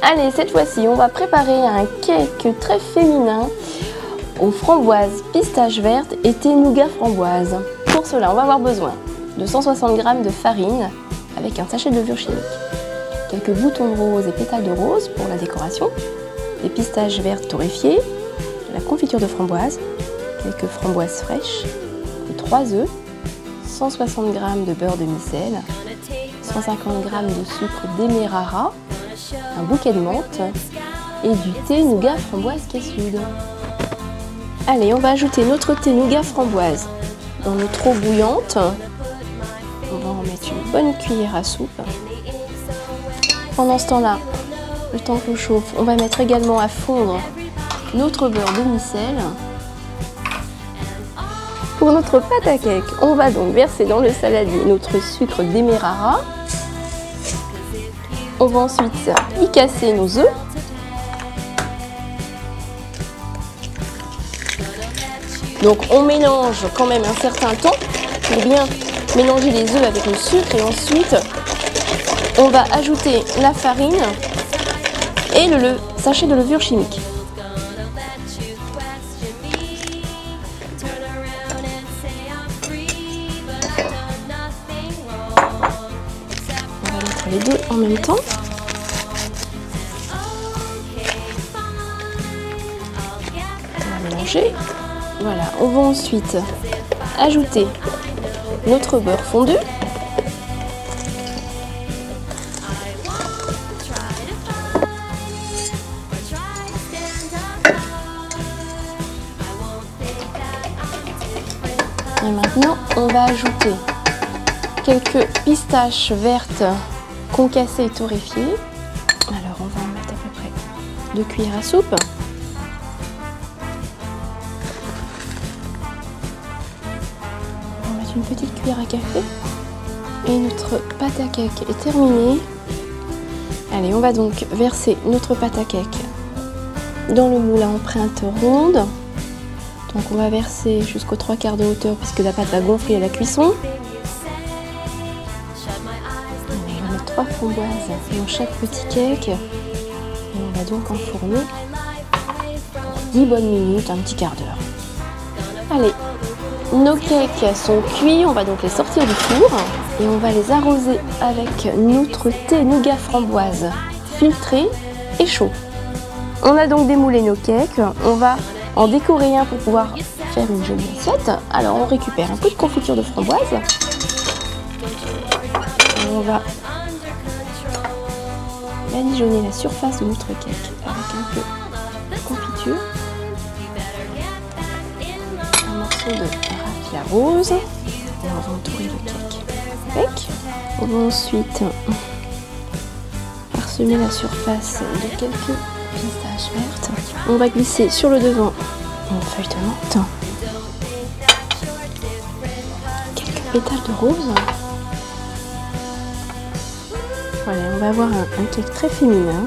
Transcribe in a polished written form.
Allez, cette fois-ci, on va préparer un cake très féminin aux framboises, pistaches vertes et thé nougat framboise. Pour cela, on va avoir besoin de 160 g de farine avec un sachet de levure chimique, quelques boutons de rose et pétales de rose pour la décoration, des pistaches vertes torréfiées, de la confiture de framboise, quelques framboises fraîches, 3 œufs, 160 g de beurre de micelle, 150 g de sucre démerara, un bouquet de menthe et du thé nougat framboise cassoude. Allez, on va ajouter notre thé nougat framboise dans notre eau bouillante. On va en mettre une bonne cuillère à soupe. Pendant ce temps-là, le temps qu'on chauffe, on va mettre également à fondre notre beurre de micelle. Pour notre pâte à cake, on va donc verser dans le saladier notre sucre démerara. On va ensuite y casser nos œufs. Donc on mélange quand même un certain temps pour bien mélanger les œufs avec le sucre et ensuite on va ajouter la farine et le sachet de levure chimique. Les deux en même temps. On va mélanger. Voilà, on va ensuite ajouter notre beurre fondu. Et maintenant, on va ajouter quelques pistaches vertes concassées et torréfiées. Alors on va en mettre à peu près 2 cuillères à soupe. On va mettre une petite cuillère à café. Et notre pâte à cake est terminée. Allez, on va donc verser notre pâte à cake dans le moule à empreinte ronde. Donc on va verser jusqu'aux 3/4 de hauteur puisque la pâte va gonfler à la cuisson. 3 framboises dans chaque petit cake et on va donc enfourner 10 bonnes minutes, un petit quart d'heure. Allez, nos cakes sont cuits, on va donc les sortir du four et on va les arroser avec notre thé nougat framboise filtré et chaud. On a donc démoulé nos cakes, on va en décorer un pour pouvoir faire une jolie assiette. Alors on récupère un peu de confiture de framboise et on va badigeonner la surface de notre cake avec un peu de confiture, un morceau de raffia rose, et on va entourer le cake avec. On va ensuite parsemer la surface de quelques pistaches vertes. On va glisser sur le devant une feuille de menthe, quelques pétales de rose. Voilà, on va avoir un cake très féminin.